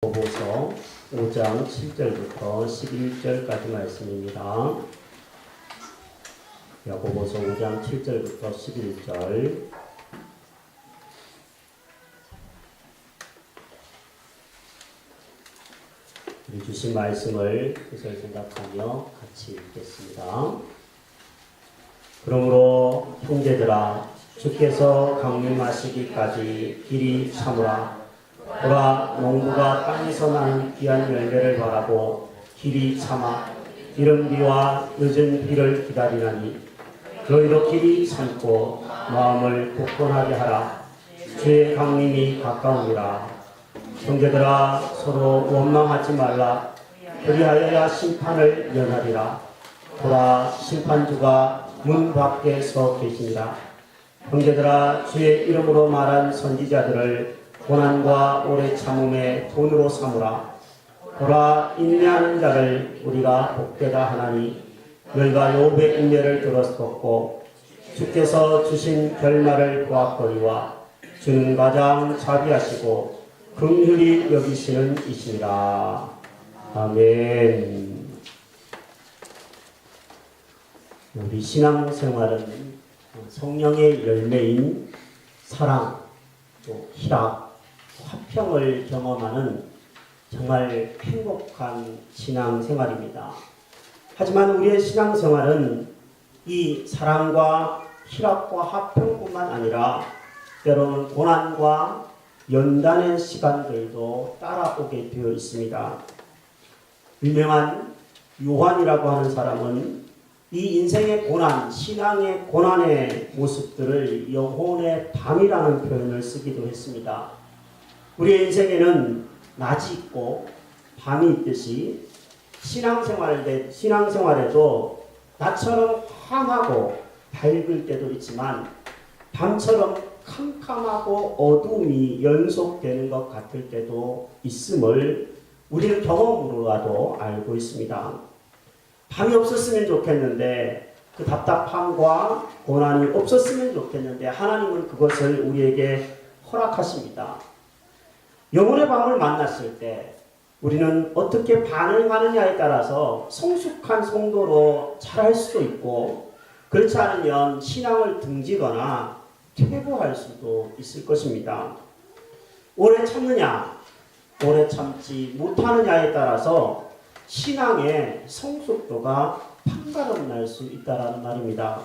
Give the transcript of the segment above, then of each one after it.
야고보서 5장 7절부터 11절까지 말씀입니다. 야고보서 5장 7절부터 11절. 우리 주신 말씀을 구절 생각하며 같이 읽겠습니다. 그러므로 형제들아, 주께서 강림하시기까지 길이 참으라. 보라, 농부가 땅에서 나는 귀한 열매를 바라고 길이 참아 이른 비와 늦은 비를 기다리나니 너희도 길이 참고 마음을 굳건하게 하라. 주의 강림이 가까우니라. 형제들아, 서로 원망하지 말라. 그리하여야 심판을 면하리라. 보라, 심판주가 문 밖에 서 계시니라. 형제들아, 주의 이름으로 말한 선지자들을 고난과 오래 참음에 돈으로 삼으라. 보라, 인내하는 자를 우리가 복되다 하나니 너희가 욥의 인내를 들었었고 주께서 주신 결말을 보았거니와 주는 가장 자비하시고 긍휼히 여기시는 이시니라. 아멘. 우리 신앙생활은 성령의 열매인 사랑, 또 희락, 화평을 경험하는 정말 행복한 신앙생활입니다. 하지만 우리의 신앙생활은 이 사랑과 희락과 화평뿐만 아니라 때로는 고난과 연단의 시간들도 따라오게 되어 있습니다. 유명한 요한이라고 하는 사람은 이 인생의 고난, 신앙의 고난의 모습들을 영혼의 밤이라는 표현을 쓰기도 했습니다. 우리의 인생에는 낮이 있고 밤이 있듯이 신앙생활에도 낮처럼 환하고 밝을 때도 있지만 밤처럼 캄캄하고 어둠이 연속되는 것 같을 때도 있음을 우리는 경험으로라도 알고 있습니다. 밤이 없었으면 좋겠는데 그 답답함과 고난이 없었으면 좋겠는데 하나님은 그것을 우리에게 허락하십니다. 영혼의 밤을 만났을 때 우리는 어떻게 반응하느냐에 따라서 성숙한 성도로 자랄 수도 있고 그렇지 않으면 신앙을 등지거나 퇴보할 수도 있을 것입니다. 오래 참느냐, 오래 참지 못하느냐에 따라서 신앙의 성숙도가 판가름 날 수 있다는 말입니다.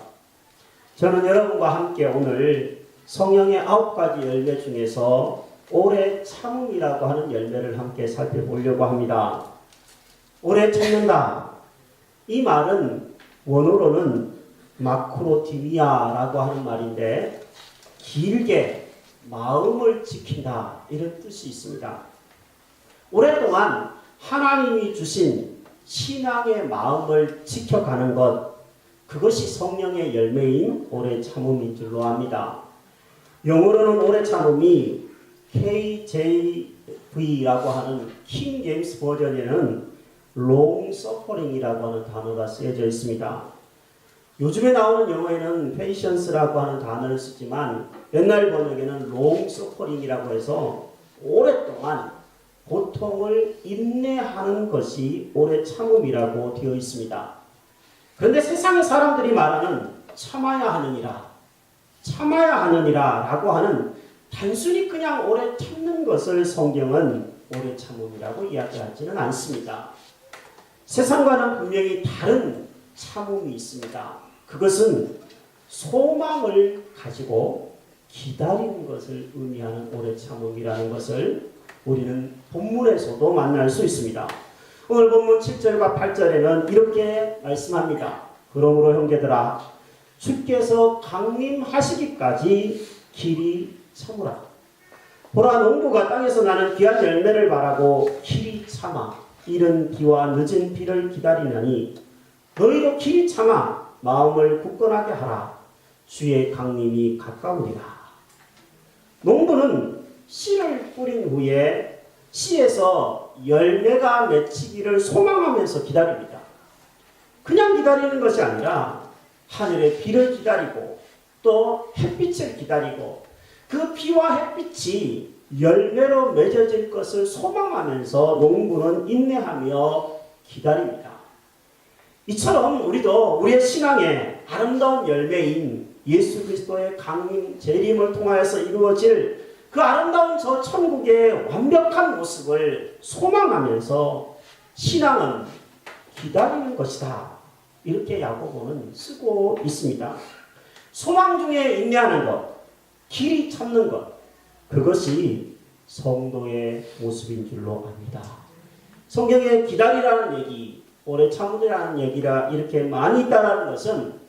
저는 여러분과 함께 오늘 성령의 9가지 열매 중에서 오래 참음이라고 하는 열매를 함께 살펴보려고 합니다. 오래 참는다. 이 말은 원어로는 마크로티미아라고 하는 말인데 길게 마음을 지킨다 이런 뜻이 있습니다. 오랫동안 하나님이 주신 신앙의 마음을 지켜가는 것, 그것이 성령의 열매인 오래 참음인 줄로 압니다. 영어로는 오래 참음이 KJV라고 하는 킹 제임스 버전에는 long suffering이라고 하는 단어가 쓰여져 있습니다. 요즘에 나오는 영어에는 patience라고 하는 단어를 쓰지만 옛날 번역에는 long suffering이라고 해서 오랫동안 고통을 인내하는 것이 오래 참음이라고 되어 있습니다. 그런데 세상의 사람들이 말하는 참아야 하느니라 라고 하는 단순히 그냥 오래 참는 것을 성경은 오래 참음이라고 이야기하지는 않습니다. 세상과는 분명히 다른 참음이 있습니다. 그것은 소망을 가지고 기다리는 것을 의미하는 오래 참음이라는 것을 우리는 본문에서도 만날 수 있습니다. 오늘 본문 7절과 8절에는 이렇게 말씀합니다. 그러므로 형제들아, 주께서 강림하시기까지 길이 참으라. 보라, 농부가 땅에서 나는 귀한 열매를 바라고 길이 참아 이른 비와 늦은 비를 기다리나니 너희도 길이 참아 마음을 굳건하게 하라. 주의 강림이 가까우니라. 농부는 씨를 뿌린 후에 씨에서 열매가 맺히기를 소망하면서 기다립니다. 그냥 기다리는 것이 아니라 하늘의 비를 기다리고 또 햇빛을 기다리고 그 비와 햇빛이 열매로 맺어질 것을 소망하면서 농부는 인내하며 기다립니다. 이처럼 우리도 우리의 신앙의 아름다운 열매인 예수 그리스도의 강림, 재림을 통하여서 이루어질 그 아름다운 저 천국의 완벽한 모습을 소망하면서 신앙은 기다리는 것이다. 이렇게 야고보는 쓰고 있습니다. 소망 중에 인내하는 것, 길이 찾는 것, 그것이 성도의 모습인 줄로 압니다. 성경에 기다리라는 얘기, 오래 참으라는 얘기가 이렇게 많이 있다는 것은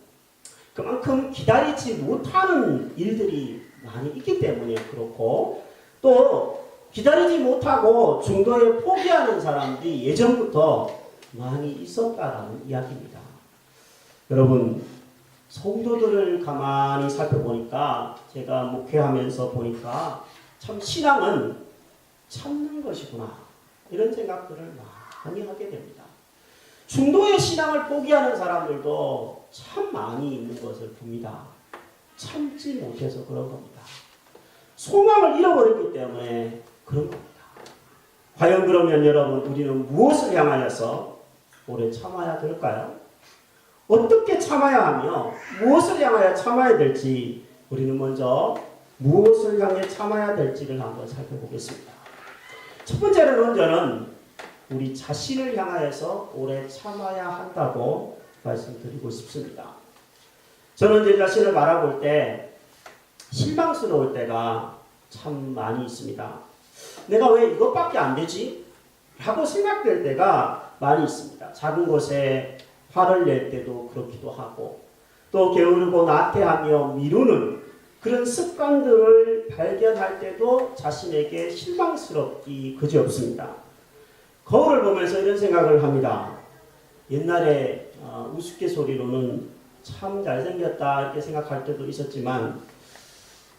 그만큼 기다리지 못하는 일들이 많이 있기 때문에 그렇고, 또 기다리지 못하고 중도에 포기하는 사람들이 예전부터 많이 있었다라는 이야기입니다. 여러분, 성도들을 가만히 살펴보니까, 제가 목회하면서 보니까 참 신앙은 참는 것이구나, 이런 생각들을 많이 하게 됩니다. 중도의 신앙을 포기하는 사람들도 참 많이 있는 것을 봅니다. 참지 못해서 그런 겁니다. 소망을 잃어버렸기 때문에 그런 겁니다. 과연 그러면 여러분, 우리는 무엇을 향하여서 오래 참아야 될까요? 어떻게 참아야 하며 무엇을 향하여 참아야 될지, 우리는 먼저 무엇을 향해 참아야 될지를 한번 살펴보겠습니다. 첫 번째로는 저는 우리 자신을 향하여서 오래 참아야 한다고 말씀드리고 싶습니다. 저는 제 자신을 바라볼 때 실망스러울 때가 참 많이 있습니다. 내가 왜 이것밖에 안 되지? 라고 생각될 때가 많이 있습니다. 작은 것에 화를 낼 때도 그렇기도 하고, 또 게으르고 나태하며 미루는 그런 습관들을 발견할 때도 자신에게 실망스럽기 그지없습니다. 거울을 보면서 이런 생각을 합니다. 옛날에 우스갯소리로는 참 잘생겼다 이렇게 생각할 때도 있었지만,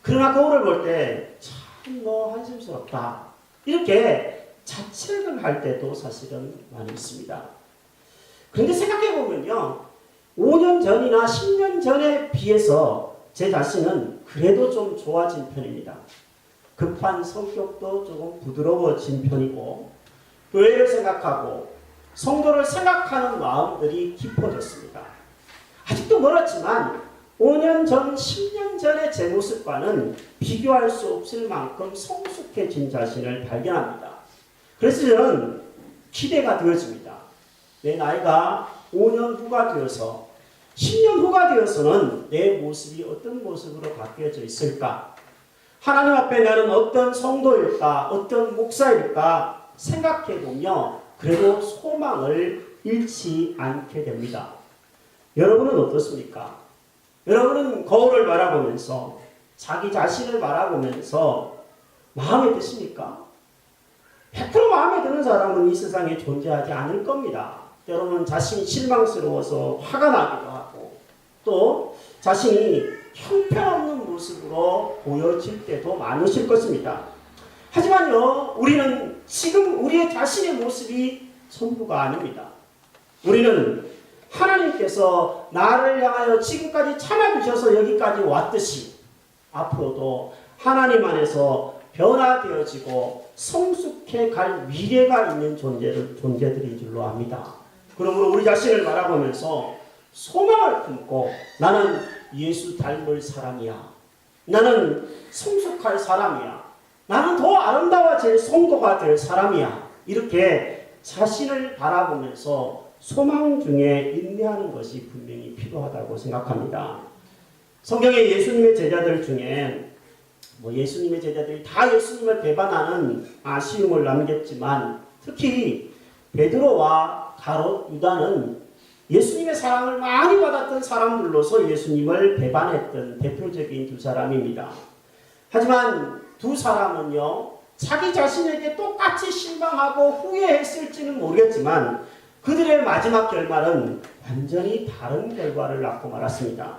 그러나 거울을 볼 때 참 너 한심스럽다 이렇게 자책을 할 때도 사실은 많이 있습니다. 그런데 생각해보면요, 5년 전이나 10년 전에 비해서 제 자신은 그래도 좀 좋아진 편입니다. 급한 성격도 조금 부드러워진 편이고, 교회를 생각하고 성도를 생각하는 마음들이 깊어졌습니다. 아직도 멀었지만 5년 전, 10년 전의 제 모습과는 비교할 수 없을 만큼 성숙해진 자신을 발견합니다. 그래서 저는 기대가 되어집니다. 내 나이가 5년 후가 되어서, 10년 후가 되어서는 내 모습이 어떤 모습으로 바뀌어져 있을까? 하나님 앞에 나는 어떤 성도일까? 어떤 목사일까? 생각해보며 그래도 소망을 잃지 않게 됩니다. 여러분은 어떻습니까? 여러분은 거울을 바라보면서, 자기 자신을 바라보면서 마음에 드십니까? 100% 마음에 드는 사람은 이 세상에 존재하지 않을 겁니다. 때로는 자신이 실망스러워서 화가 나기도 하고, 또 자신이 형편없는 모습으로 보여질 때도 많으실 것입니다. 하지만요, 우리는 지금 우리의 자신의 모습이 전부가 아닙니다. 우리는 하나님께서 나를 향하여 지금까지 참아주셔서 여기까지 왔듯이 앞으로도 하나님 안에서 변화되어지고 성숙해 갈 미래가 있는 존재들인 줄로 압니다. 그러므로 우리 자신을 바라보면서 소망을 품고, 나는 예수 닮을 사람이야, 나는 성숙할 사람이야, 나는 더 아름다워질 성도가 될 사람이야, 이렇게 자신을 바라보면서 소망 중에 인내하는 것이 분명히 필요하다고 생각합니다. 성경에 예수님의 제자들 중에 예수님의 제자들이 다 예수님을 배반하는 아쉬움을 남겼지만, 특히 베드로와 가롯, 유다는 예수님의 사랑을 많이 받았던 사람들로서 예수님을 배반했던 대표적인 두 사람입니다. 하지만 두 사람은요, 자기 자신에게 똑같이 실망하고 후회했을지는 모르겠지만 그들의 마지막 결말은 완전히 다른 결과를 낳고 말았습니다.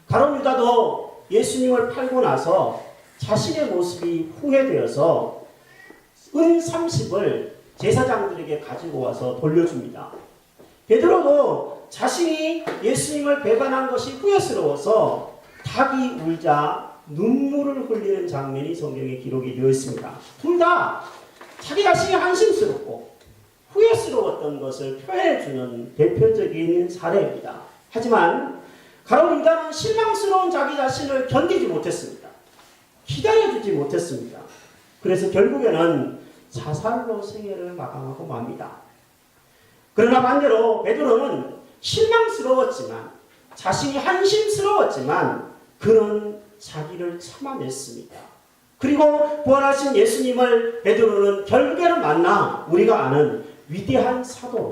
가롯 유다도 예수님을 팔고 나서 자신의 모습이 후회되어서 은 30을 제사장들에게 가지고 와서 돌려줍니다. 베드로도 자신이 예수님을 배반한 것이 후회스러워서 닭이 울자 눈물을 흘리는 장면이 성경에 기록이 되어 있습니다. 둘 다 자기 자신이 한심스럽고 후회스러웠던 것을 표현해주는 대표적인 사례입니다. 하지만 가롯 인간은 실망스러운 자기 자신을 견디지 못했습니다. 기다려주지 못했습니다. 그래서 결국에는 자살로 생애를 마감하고 맙니다. 그러나 반대로 베드로는 실망스러웠지만 자신이 한심스러웠지만 그는 자기를 참아냈습니다. 그리고 부활하신 예수님을 베드로는 결국에는 만나 우리가 아는 위대한 사도로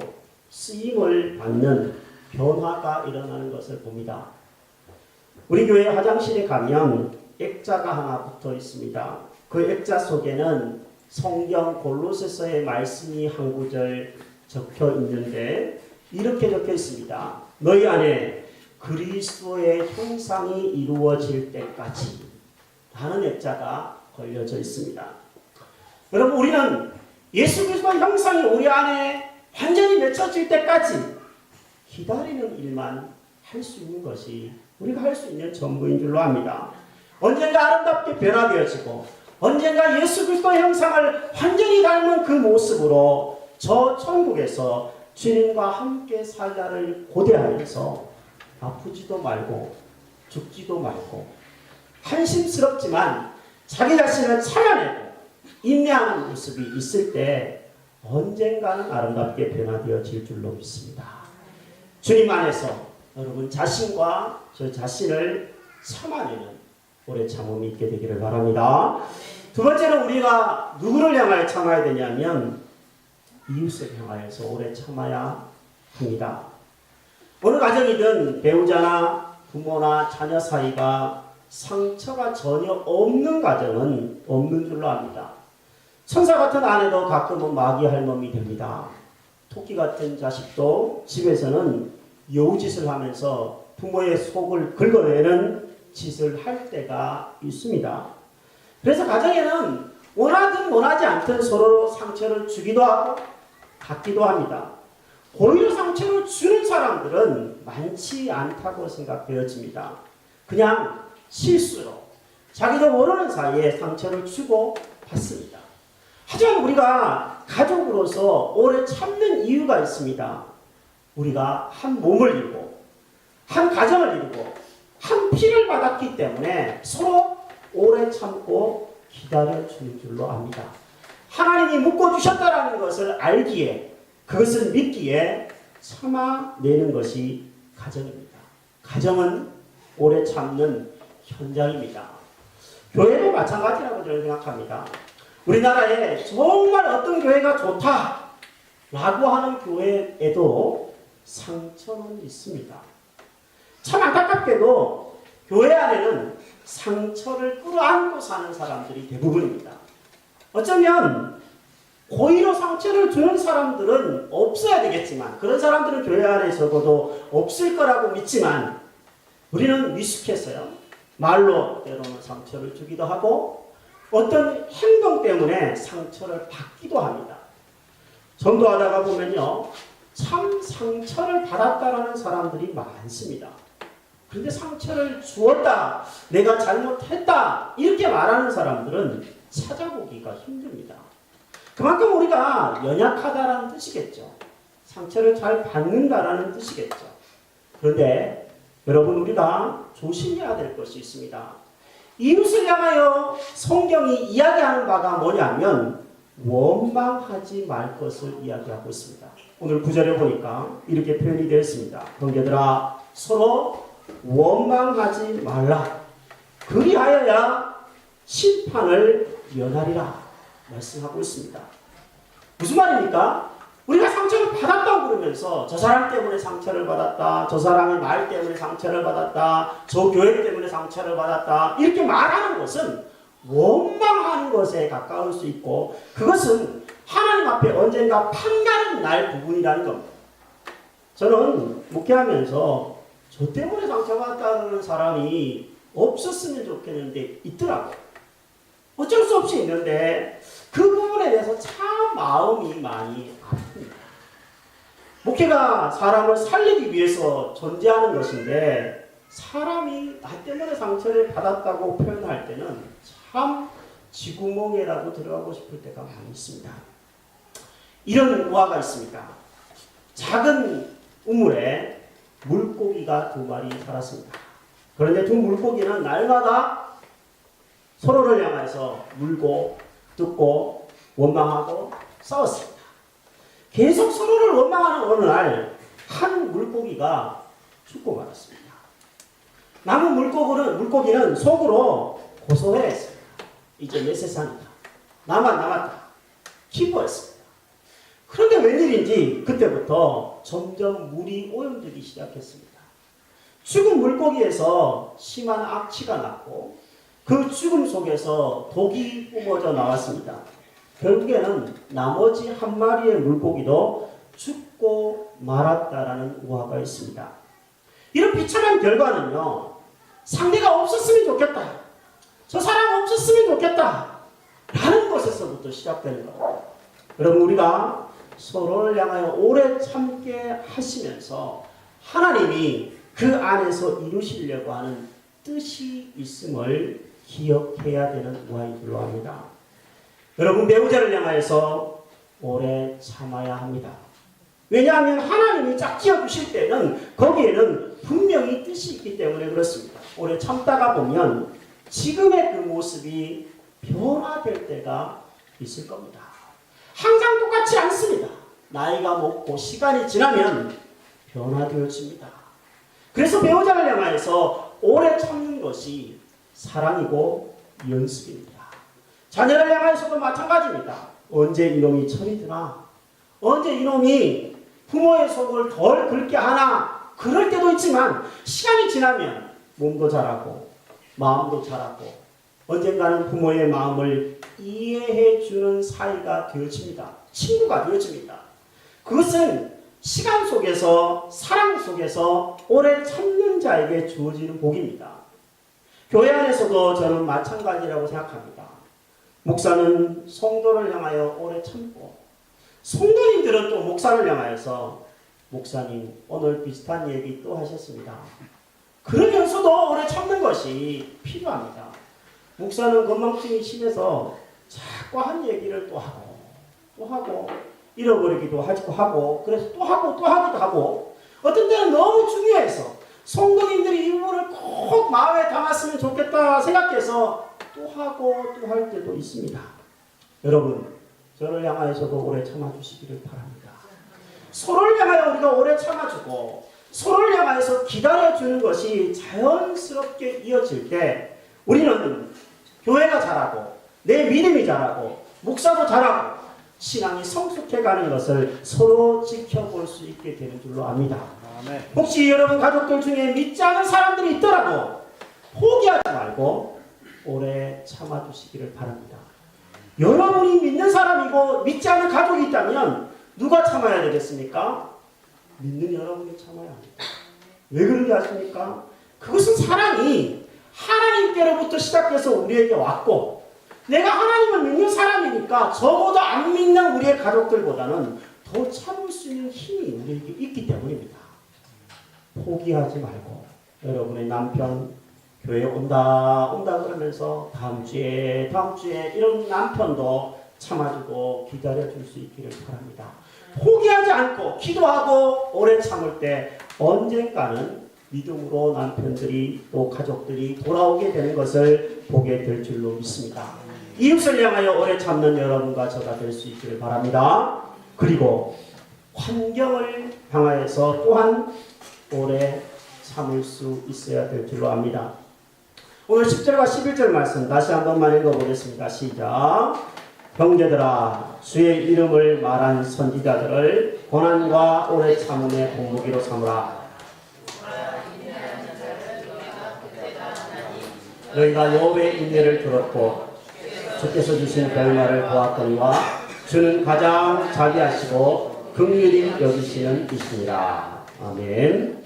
쓰임을 받는 변화가 일어나는 것을 봅니다. 우리 교회 화장실에 가면 액자가 하나 붙어 있습니다. 그 액자 속에는 성경 골로새서의 말씀이 한 구절 적혀 있는데 이렇게 적혀 있습니다. 너희 안에 그리스도의 형상이 이루어질 때까지 라는 액자가 걸려져 있습니다. 여러분, 우리는 예수 그리스도의 형상이 우리 안에 완전히 맺혀질 때까지 기다리는 일만 할 수 있는 것이 우리가 할 수 있는 전부인 줄로 압니다. 언젠가 아름답게 변화되어지고 언젠가 예수 그리스도의 형상을 완전히 닮은 그 모습으로 저 천국에서 주님과 함께 살다를 고대하면서 아프지도 말고 죽지도 말고 한심스럽지만 자기 자신을 참아내고 인내하는 모습이 있을 때 언젠가는 아름답게 변화되어질 줄로 믿습니다. 주님 안에서 여러분 자신과 저 자신을 참아내는 오래 참음이 있게 되기를 바랍니다. 두 번째는 우리가 누구를 향하여 참아야 되냐면 이웃을 향하여서 오래 참아야 합니다. 어느 가정이든 배우자나 부모나 자녀 사이가 상처가 전혀 없는 가정은 없는 줄로 압니다. 천사 같은 아내도 가끔은 마귀 할멈이 됩니다. 토끼 같은 자식도 집에서는 여우짓을 하면서 부모의 속을 긁어내는 짓을 할 때가 있습니다. 그래서 가정에는 원하든 원하지 않든 서로 상처를 주기도 하고 받기도 합니다. 오히려 상처를 주는 사람들은 많지 않다고 생각되어집니다. 그냥 실수로 자기도 모르는 사이에 상처를 주고 받습니다. 하지만 우리가 가족으로서 오래 참는 이유가 있습니다. 우리가 한 몸을 이루고 한 가정을 이루고 한 피를 받았기 때문에 서로 오래 참고 기다려주는 줄로 압니다. 하나님이 묶어주셨다는 것을 알기에 그것을 믿기에 참아내는 것이 가정입니다. 가정은 오래 참는 현장입니다. 교회도 마찬가지라고 저는 생각합니다. 우리나라에 정말 어떤 교회가 좋다라고 하는 교회에도 상처는 있습니다. 참 안타깝게도 교회 안에는 상처를 끌어안고 사는 사람들이 대부분입니다. 어쩌면 고의로 상처를 주는 사람들은 없어야 되겠지만 그런 사람들은 교회 안에 적어도 없을 거라고 믿지만 우리는 미숙해서요. 말로 때로는 상처를 주기도 하고 어떤 행동 때문에 상처를 받기도 합니다. 전도하다가 보면요. 참 상처를 받았다라는 사람들이 많습니다. 그런데 상처를 주었다, 내가 잘못했다 이렇게 말하는 사람들은 찾아보기가 힘듭니다. 그만큼 우리가 연약하다라는 뜻이겠죠. 상처를 잘 받는다라는 뜻이겠죠. 그런데 여러분 우리가 조심해야 될 것이 있습니다. 이웃을 향하여 성경이 이야기하는 바가 뭐냐면 원망하지 말 것을 이야기하고 있습니다. 오늘 9절에 보니까 이렇게 표현이 되어 있습니다. 형제들아 서로 원망하지 말라. 그리하여야 심판을 면하리라 말씀하고 있습니다. 무슨 말입니까? 우리가 상처를 받았다고 그러면서 저 사람 때문에 상처를 받았다, 저 사람의 말 때문에 상처를 받았다, 저 교회 때문에 상처를 받았다 이렇게 말하는 것은 원망하는 것에 가까울 수 있고 그것은 하나님 앞에 언젠가 판가름 날 부분이라는 겁니다. 저는 목회하면서 저 때문에 상처받았다는 사람이 없었으면 좋겠는데 있더라고요. 어쩔 수 없이 있는데 그 부분에 대해서 참 마음이 많이 아픕니다. 목회가 사람을 살리기 위해서 존재하는 것인데 사람이 나 때문에 상처를 받았다고 표현할 때는 참 쥐구멍에라도 들어가고 싶을 때가 많이 있습니다. 이런 우화가 있습니다. 작은 우물에 물고기가 2마리 살았습니다. 그런데 두 물고기는 날마다 서로를 향해서 물고 뜯고 원망하고 싸웠습니다. 계속 서로를 원망하는 어느 날 한 물고기가 죽고 말았습니다. 남은 물고기는 속으로 고소해했습니다. 이제 내 세상이다. 나만 남았다. 기뻐했습니다. 그런데 웬일인지 그때부터 점점 물이 오염되기 시작했습니다. 죽은 물고기에서 심한 악취가 났고 그 죽음 속에서 독이 뿜어져 나왔습니다. 결국에는 나머지 한 마리의 물고기도 죽고 말았다라는 우화가 있습니다. 이런 비참한 결과는요, 상대가 없었으면 좋겠다, 저 사람 없었으면 좋겠다 라는 것에서부터 시작되는 겁니다. 여러분, 우리가 서로를 향하여 오래 참게 하시면서 하나님이 그 안에서 이루시려고 하는 뜻이 있음을 기억해야 되는 우화인 줄로 압니다. 여러분, 배우자를 향하여서 오래 참아야 합니다. 왜냐하면 하나님이 짝지어 주실 때는 거기에는 분명히 뜻이 있기 때문에 그렇습니다. 오래 참다가 보면 지금의 그 모습이 변화될 때가 있을 겁니다. 항상 똑같지 않습니다. 나이가 먹고 시간이 지나면 변화되어집니다. 그래서 배우자를 향하여서 오래 참는 것이 사랑이고 연습입니다. 자녀를 향하여서도 마찬가지입니다. 언제 이놈이 철이 드나? 언제 이놈이 부모의 속을 덜 긁게 하나? 그럴 때도 있지만 시간이 지나면 몸도 자라고 마음도 자라고 언젠가는 부모의 마음을 이해해 주는 사이가 되어집니다. 친구가 되어집니다. 그것은 시간 속에서 사랑 속에서 오래 참는 자에게 주어지는 복입니다. 교회 안에서도 저는 마찬가지라고 생각합니다. 목사는 성도를 향하여 오래 참고 성도님들은 또 목사를 향하여서 목사님 오늘 비슷한 얘기 또 하셨습니다. 그러면서도 오래 참는 것이 필요합니다. 목사는 건망증이 심해서 자꾸 한 얘기를 또 하고 잃어버리기도 하고 그래서 또 하기도 하고 어떤 때는 너무 중요해서 성도님들이 이 부분을 꼭 마음에 담았으면 좋겠다 생각해서 또 하고 또 할 때도 있습니다. 여러분, 저를 향하여서도 오래 참아주시기를 바랍니다. 서로를 향하여 우리가 오래 참아주고 서로를 향하여서 기다려주는 것이 자연스럽게 이어질 때 우리는 교회가 자라고 내 믿음이 자라고 목사도 자라고 신앙이 성숙해가는 것을 서로 지켜볼 수 있게 되는 줄로 압니다. 혹시 여러분 가족들 중에 믿지 않은 사람들이 있더라도 포기하지 말고 오래 참아주시기를 바랍니다. 여러분이 믿는 사람이고 믿지 않은 가족이 있다면 누가 참아야 되겠습니까? 믿는 여러분이 참아야 합니다. 왜 그런지 아십니까? 그것은 사랑이 하나님께로부터 시작해서 우리에게 왔고 내가 하나님을 믿는 사람이니까 적어도 안 믿는 우리의 가족들보다는 더 참을 수 있는 힘이 우리에게 있기 때문입니다. 포기하지 말고 여러분의 남편 교회에 온다 그러면서 다음 주에 이런 남편도 참아주고 기다려줄 수 있기를 바랍니다. 포기하지 않고 기도하고 오래 참을 때 언젠가는 믿음으로 남편들이 또 가족들이 돌아오게 되는 것을 보게 될 줄로 믿습니다. 이웃을 향하여 오래 참는 여러분과 저가 될 수 있기를 바랍니다. 그리고 환경을 향하여서 또한 오래 참을 수 있어야 될 줄로 압니다. 오늘 10절과 11절 말씀 다시 한 번만 읽어보겠습니다. 시작. 형제들아, 주의 이름을 말한 선지자들을 고난과 오래 참음의 본보기로 삼으라. 너희가 여호와의 인내를 들었고 주께서 주신 결말을 보았거니와 주는 가장 자비하시고 긍휼히 여기시는 이시니라. 아멘.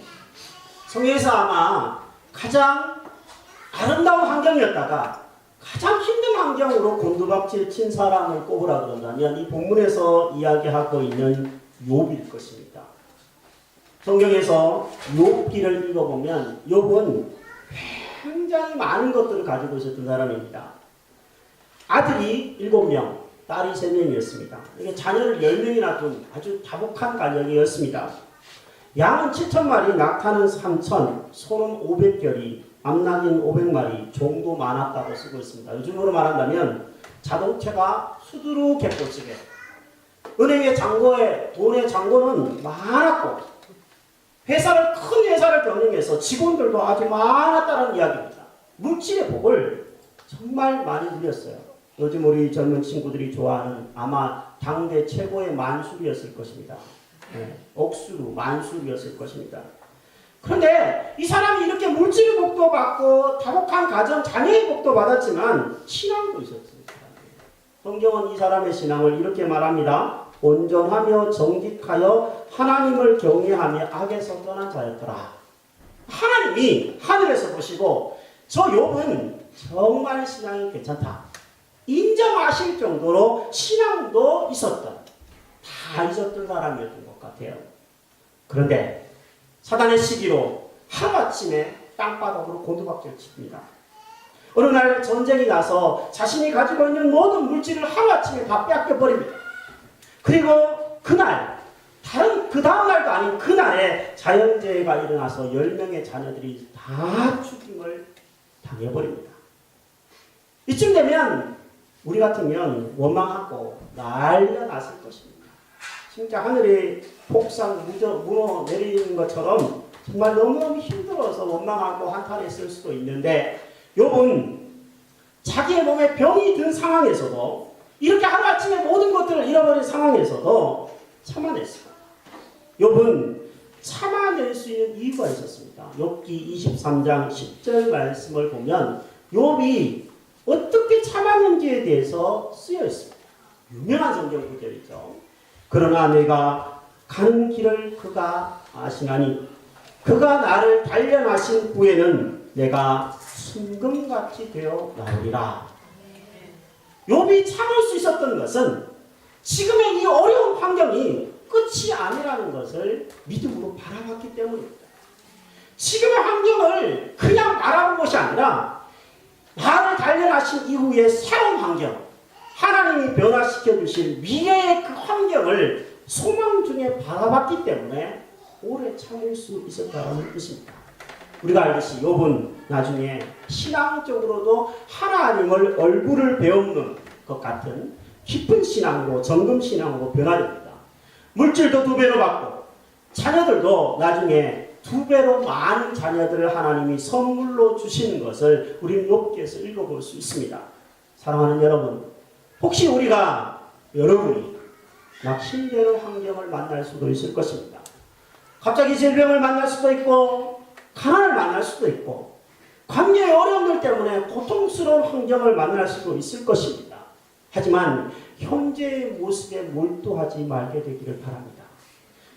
성경에서 아마 가장 아름다운 환경이었다가 가장 힘든 환경으로 곤두박질 친 사람을 꼽으라 그런다면 이 본문에서 이야기하고 있는 욥일 것입니다. 성경에서 욥기를 읽어보면 욥은 굉장히 많은 것들을 가지고 있었던 사람입니다. 아들이 7명, 딸이 3명이었습니다. 이게 자녀를 10명이나 둔 아주 다복한 가정이었습니다. 양은 7,000마리, 낙타는 3,000, 소는 500결이, 암낙인 500마리, 종도 많았다고 쓰고 있습니다. 요즘으로 말한다면 자동차가 수두룩했고 은행의 잔고에 돈의 잔고는 많았고 큰 회사를 경영해서 직원들도 아주 많았다는 이야기입니다. 물질의 복을 정말 많이 누렸어요. 요즘 우리 젊은 친구들이 좋아하는 아마 당대 최고의 만술이었을 것입니다. 억수로 만술이었을 것입니다. 그런데 이 사람이 이렇게 물질의 복도 받고 다복한 가정, 자녀의 복도 받았지만 신앙도 있었습니다. 성경은 이 사람의 신앙을 이렇게 말합니다. 온전하며 정직하여 하나님을 경외하며 악에서 떠난 자였더라. 하나님이 하늘에서 보시고 저 욥은 정말 신앙이 괜찮다 인정하실 정도로 신앙도 다 있었던 사람이었던 것 같아요. 그런데 사단의 시기로 하루아침에 땅바닥으로 곤두박질 칩니다. 어느 날 전쟁이 나서 자신이 가지고 있는 모든 물질을 하루아침에 다 뺏겨버립니다. 그리고 그 다음날도 아닌 그날에 자연재해가 일어나서 10명의 자녀들이 다 죽임을 당해버립니다. 이쯤 되면 우리 같으면 원망하고 난리가 났을 것입니다. 진짜 하늘에 폭삭 무너 내리는 것처럼 정말 너무너무 힘들어서 원망하고 한탄했을 수도 있는데 욥은 자기의 몸에 병이 든 상황에서도 이렇게 하루아침에 모든 것들을 잃어버린 상황에서도 참아냈습니다. 욥은 참아낼 수 있는 이유가 있었습니다. 욥기 23장 10절 말씀을 보면 욥이 어떻게 참았는지에 대해서 쓰여 있습니다. 유명한 성경 구절이죠. 그러나 내가 가는 길을 그가 아시나니 그가 나를 단련하신 후에는 내가 순금같이 되어 나오리라. 욥이 참을 수 있었던 것은 지금의 이 어려운 환경이 끝이 아니라는 것을 믿음으로 바라봤기 때문입니다. 지금의 환경을 그냥 바라본 것이 아니라 나를 단련하신 이후의 새로운 환경, 하나님이 변화시켜 주실 미래의 그 환경을 소망 중에 바라봤기 때문에 오래 참을 수 있었다는 뜻입니다. 우리가 알듯이 욥은 나중에 신앙적으로도 하나님을 얼굴을 배우는 것 같은 깊은 신앙으로 정금신앙으로 변화됩니다. 물질도 2배로 받고 자녀들도 나중에 2배로 많은 자녀들을 하나님이 선물로 주시는 것을 우리는 욥기에서 읽어볼 수 있습니다. 사랑하는 여러분, 혹시 여러분이 낙심되는 환경을 만날 수도 있을 것입니다. 갑자기 질병을 만날 수도 있고 가난을 만날 수도 있고 관계의 어려움들 때문에 고통스러운 환경을 만날 수도 있을 것입니다. 하지만 현재의 모습에 몰두하지 말게 되기를 바랍니다.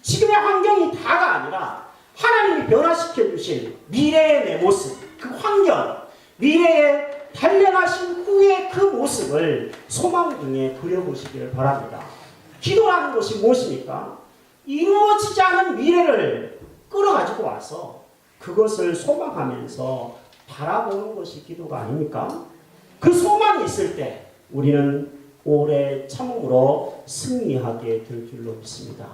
지금의 환경이 다가 아니라 하나님이 변화시켜 주실 미래의 내 모습, 그 환경, 미래에 단련하신 후의 그 모습을 소망 중에 그려보시기를 바랍니다. 기도라는 것이 무엇입니까? 이루어지지 않은 미래를 끌어가지고 와서 그것을 소망하면서 바라보는 것이 기도가 아닙니까? 그 소망이 있을 때 우리는 오래 참음으로 승리하게 될 줄로 믿습니다.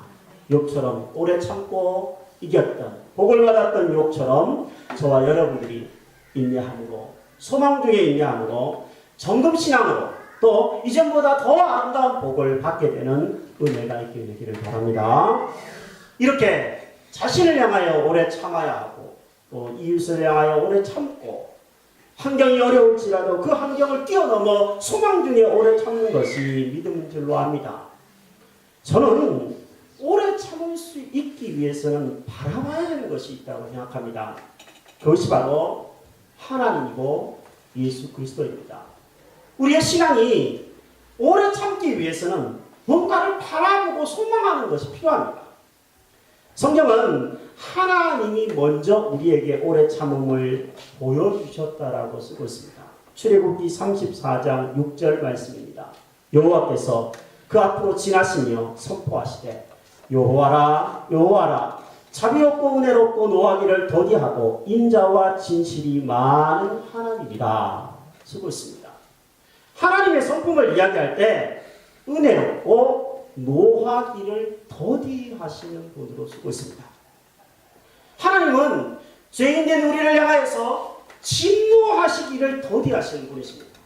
욥처럼 오래 참고 이겼던, 복을 받았던 욥처럼 저와 여러분들이 인내함으로, 소망 중에 인내함으로, 정금신앙으로 또 이전보다 더 아름다운 복을 받게 되는 은혜가 있게 되기를 바랍니다. 이렇게 자신을 향하여 오래 참아야 하고 또 이웃을 향하여 오래 참고 환경이 어려울지라도 그 환경을 뛰어넘어 소망 중에 오래 참는 것이 믿음인 줄로 압니다. 저는 오래 참을 수 있기 위해서는 바라봐야 되는 것이 있다고 생각합니다. 그것이 바로 하나님이고 예수 그리스도입니다. 우리의 신앙이 오래 참기 위해서는 뭔가를 바라보고 소망하는 것이 필요합니다. 성경은 하나님이 먼저 우리에게 오래 참음을 보여주셨다라고 쓰고 있습니다. 출애굽기 34장 6절 말씀입니다. 여호와께서 그 앞으로 지나시며 선포하시되 여호와라 여호와라 자비롭고 은혜롭고 노하기를 더디하고 인자와 진실이 많은 하나님이라 쓰고 있습니다. 하나님의 성품을 이야기할 때 은혜롭고 노하기를 더디하시는 분으로 쓰고 있습니다. 하나님은 죄인된 우리를 향하여서 진노하시기를 더디하시는 분이십니다.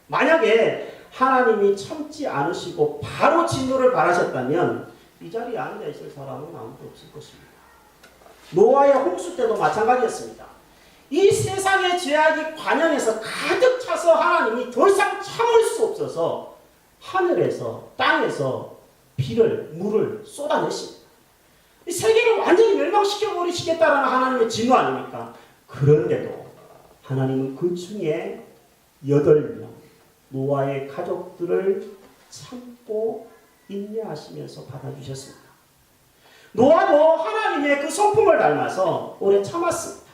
만약에 하나님이 참지 않으시고 바로 진노를 바라셨다면 이 자리에 앉아있을 사람은 아무도 없을 것입니다. 노아의 홍수 때도 마찬가지였습니다. 이 세상의 죄악이 관영에서 가득 차서 하나님이 더 이상 참을 수 없어서 하늘에서 땅에서 비를 물을 쏟아내십니다. 이 세계를 완전히 멸망시켜버리시겠다라는 하나님의 진노 아닙니까? 그런데도 하나님은 그 중에 8명 노아의 가족들을 참고 인내하시면서 받아주셨습니다. 노아도 하나님의 그 성품을 닮아서 오래 참았습니다.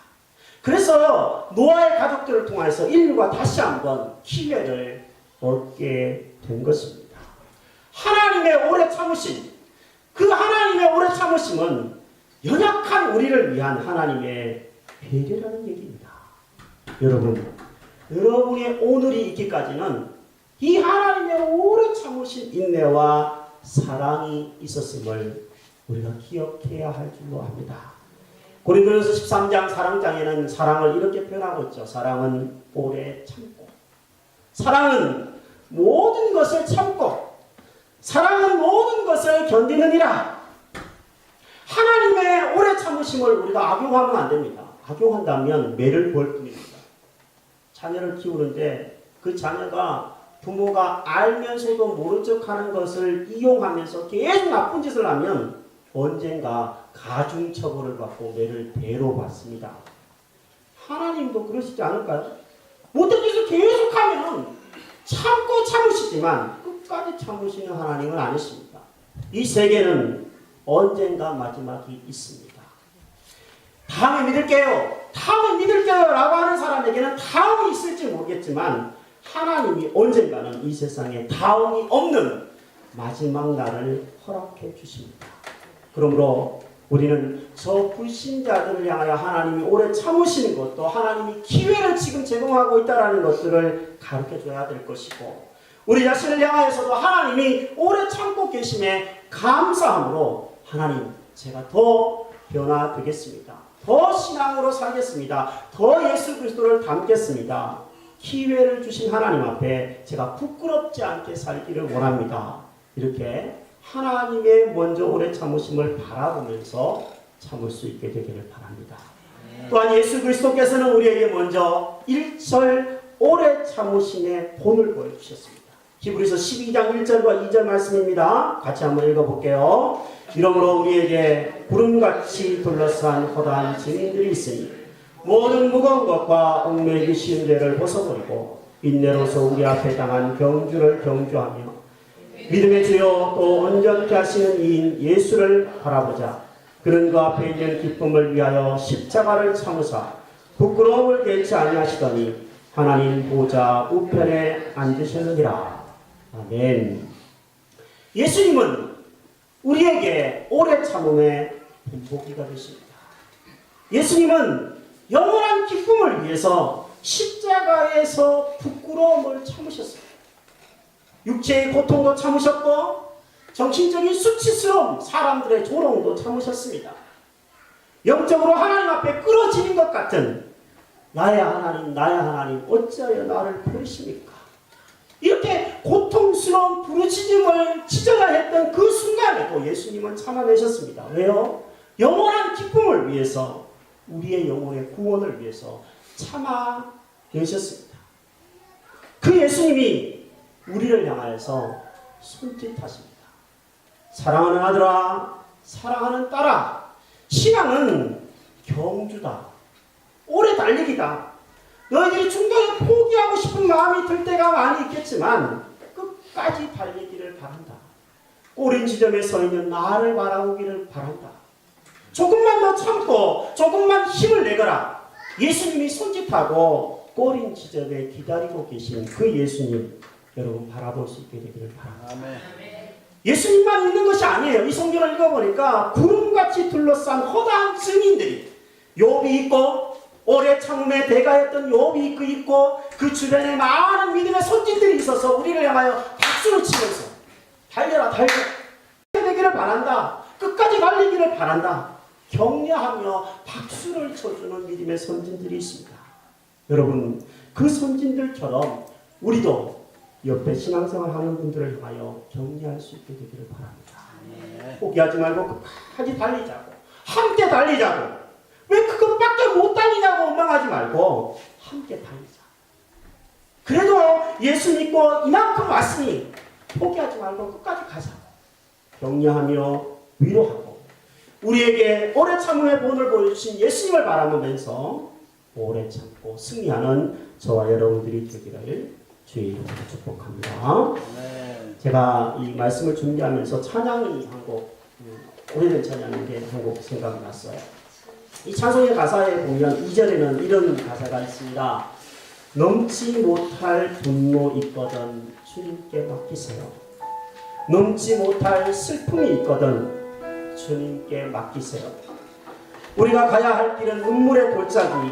그래서 노아의 가족들을 통해서 인류가 다시 한번 기회를 얻게 된 것입니다. 하나님의 오래 참으심, 그 하나님의 오래 참으심은 연약한 우리를 위한 하나님의 배려라는 얘기입니다. 여러분의 오늘이 있기까지는 이 하나님의 오래 참으신 인내와 사랑이 있었음을 우리가 기억해야 할 줄로 합니다. 고린도전서 13장 사랑장에는 사랑을 이렇게 표현하고 있죠. 사랑은 오래 참고, 사랑은 모든 것을 참고, 사랑은 모든 것을 견디느니라. 하나님의 오래 참으심을 우리가 악용하면 안 됩니다. 악용한다면 매를 볼 뿐입니다. 자녀를 키우는데 그 자녀가 부모가 알면서도 모른 척하는 것을 이용하면서 계속 나쁜 짓을 하면 언젠가 가중처벌을 받고 매를 배로 받습니다. 하나님도 그러시지 않을까요? 못된 짓을 계속하면 참고 참으시지만 끝까지 참으시는 하나님은 아니십니다. 이 세계는 언젠가 마지막이 있습니다. 다음에 믿을게요 라고 하는 사람에게는 다음이 있을지 모르겠지만 하나님이 언젠가는 이 세상에 다음이 없는 마지막 날을 허락해 주십니다. 그러므로 우리는 저 불신자들을 향하여 하나님이 오래 참으시는 것도 하나님이 기회를 지금 제공하고 있다는 것들을 가르쳐줘야 될 것이고, 우리 자신을 향하여서도 하나님이 오래 참고 계심에 감사함으로 하나님, 제가 더 변화되겠습니다. 더 신앙으로 살겠습니다. 더 예수 그리스도를 닮겠습니다. 기회를 주신 하나님 앞에 제가 부끄럽지 않게 살기를 원합니다. 이렇게 하나님의 먼저 오래 참으심을 바라보면서 참을 수 있게 되기를 바랍니다. 또한 예수 그리스도께서는 우리에게 먼저 1절 오래 참으심의 본을 보여주셨습니다. 히브리서 12장 1절과 2절 말씀입니다. 같이 한번 읽어볼게요. 이러므로 우리에게 구름같이 둘러싼 허다한 증인들이 있으니 모든 무거운 것과 얽매이기 쉬운 죄를 벗어버리고 인내로서 우리 앞에 당한 경주를 경주하며 믿음의 주요 또 온전케 하시는 이인 예수를 바라보자. 그는 그 앞에 있는 기쁨을 위하여 십자가를 참으사 부끄러움을 개치 아니하시더니 하나님 보좌 우편에 앉으셨느니라. 아멘. 예수님은 우리에게 오래 참음의 본보기가 되십니다. 예수님은 영원한 기쁨을 위해서 십자가에서 부끄러움을 참으셨습니다. 육체의 고통도 참으셨고 정신적인 수치스러움, 사람들의 조롱도 참으셨습니다. 영적으로 하나님 앞에 끌어지는 것 같은 나의 하나님 어찌하여 나를 버리십니까? 이렇게 고통스러운 부르짖음을 치져야 했던 그 순간에도 예수님은 참아내셨습니다. 왜요? 영원한 기쁨을 위해서, 우리의 영혼의 구원을 위해서 참아내셨습니다. 그 예수님이 우리를 향하여서 손짓하십니다. 사랑하는 아들아, 사랑하는 딸아, 신앙은 경주다. 오래 달리기다. 너희들이 중간에 포기하고 싶은 마음이 들 때가 많이 있겠지만 끝까지 달리기를 바란다. 꼬린 지점에 서 있는 나를 바라보기를 바란다. 조금만 더 참고 조금만 힘을 내거라. 예수님이 손짓하고 꼬린 지점에 기다리고 계신 그 예수님, 여러분 바라볼 수 있게 되기를 바랍니다. 아멘. 예수님만 있는 것이 아니에요. 이 성경을 읽어보니까 구름 성문같이 둘러싼 허다한 증인들이 욥이 있고 오래 참음의 대가였던 욥이 있고 그 주변에 많은 믿음의 선진들이 있어서 우리를 향하여 박수를 치면서 달려라 달려라 되기를 바란다. 끝까지 달리기를 바란다. 격려하며 박수를 쳐주는 믿음의 선진들이 있습니다. 여러분 그 선진들처럼 우리도 옆에 신앙생활 하는 분들을 향하여 격려할 수 있게 되기를 바랍니다. 포기하지 말고 끝까지 달리자고. 함께 달리자고. 왜 그것밖에 못 달리냐고 원망하지 말고 함께 달리자. 그래도 예수 믿고 이만큼 왔으니 포기하지 말고 끝까지 가자고. 격려하며 위로하고 우리에게 오래 참음의 본을 보여주신 예수님을 바라보면서 오래 참고 승리하는 저와 여러분들이 되기를 주의 이름으로 축복합니다. 네. 제가 이 말씀을 준비하면서 찬양이 한 곡, 오래된 찬양인데 한 곡 생각이 났어요. 이 찬송의 가사에 보면 2절에는 이런 가사가 있습니다. 넘지 못할 분노 있거든 주님께 맡기세요. 넘지 못할 슬픔이 있거든 주님께 맡기세요. 우리가 가야 할 길은 눈물의 골짜기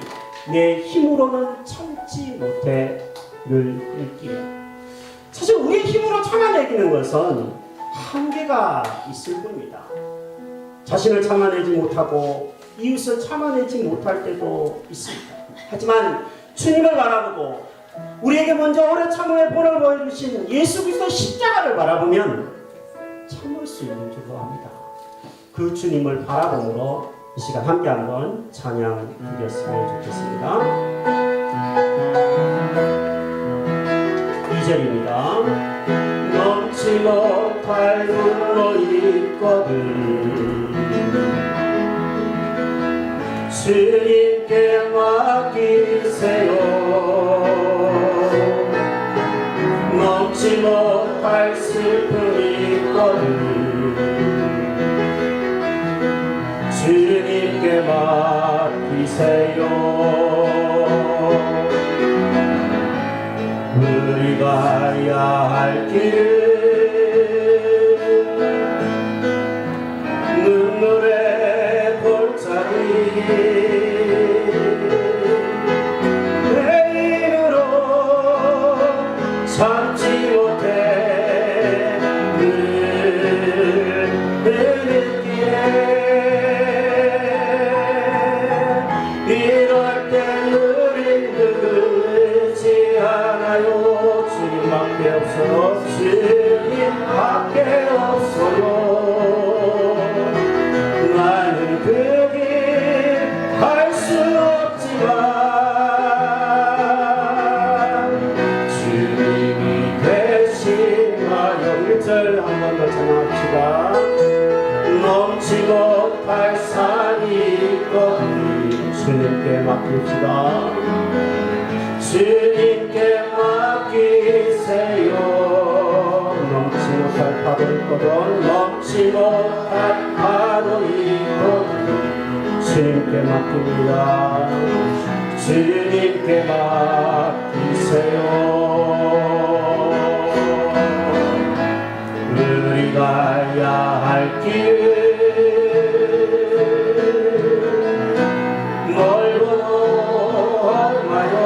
내 힘으로는 참지 못해 늘 일길. 사실 우리의 힘으로 참아내기는 것은 한계가 있을 뿐입니다. 자신을 참아내지 못하고 이웃을 참아내지 못할 때도 있습니다. 하지만 주님을 바라보고 우리에게 먼저 오래 참음의 본을 보여주신 예수 그리스도 십자가를 바라보면 참을 수 있는 줄로 압니다. 그 주님을 바라봄으로 이 시간 함께 한번 찬양 드렸으면 좋겠습니다. 2절입니다. 넘지 못할 눈로 있거든 주님께 맡기세요. 넘지 못할 슬픔이 있거든 주님께 맡기세요. 우리가 가야 할 길은 눈물의 골짜기 참지 못해 흐르는 길에 이럴 때 우린 누구지 않아요. 주님밖에 없어요. 주님밖에 없어요. 나는 그 길 갈 수 없지만 한 번 더 찬양합시다. 넘지 못할 산이 있거든 주님께 맡깁시다. 주님께 맡기세요. 넘지 못할 파도 있거든 넘지 못할 파도 있거든 주님께 맡깁니다. 주님께 맡기세요. 우리 가야 할 길은 멀고도 험하여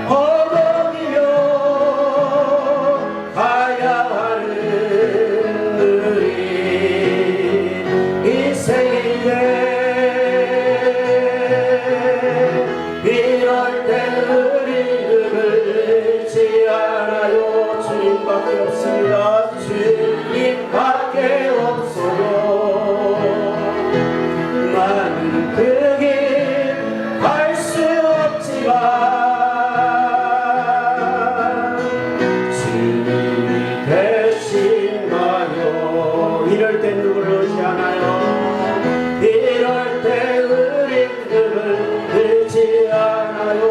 허덕이며 가야 하는 우리 인생인데 이럴 때 우리 누굴지 않아요. 주님밖에 없습니다. 주님밖에 없어요. 나는 그 길 갈 수 없지만 주님이 되시나요. 이럴 때 누굴 의지하나요. 이럴 때 우리 누굴 의지하나요.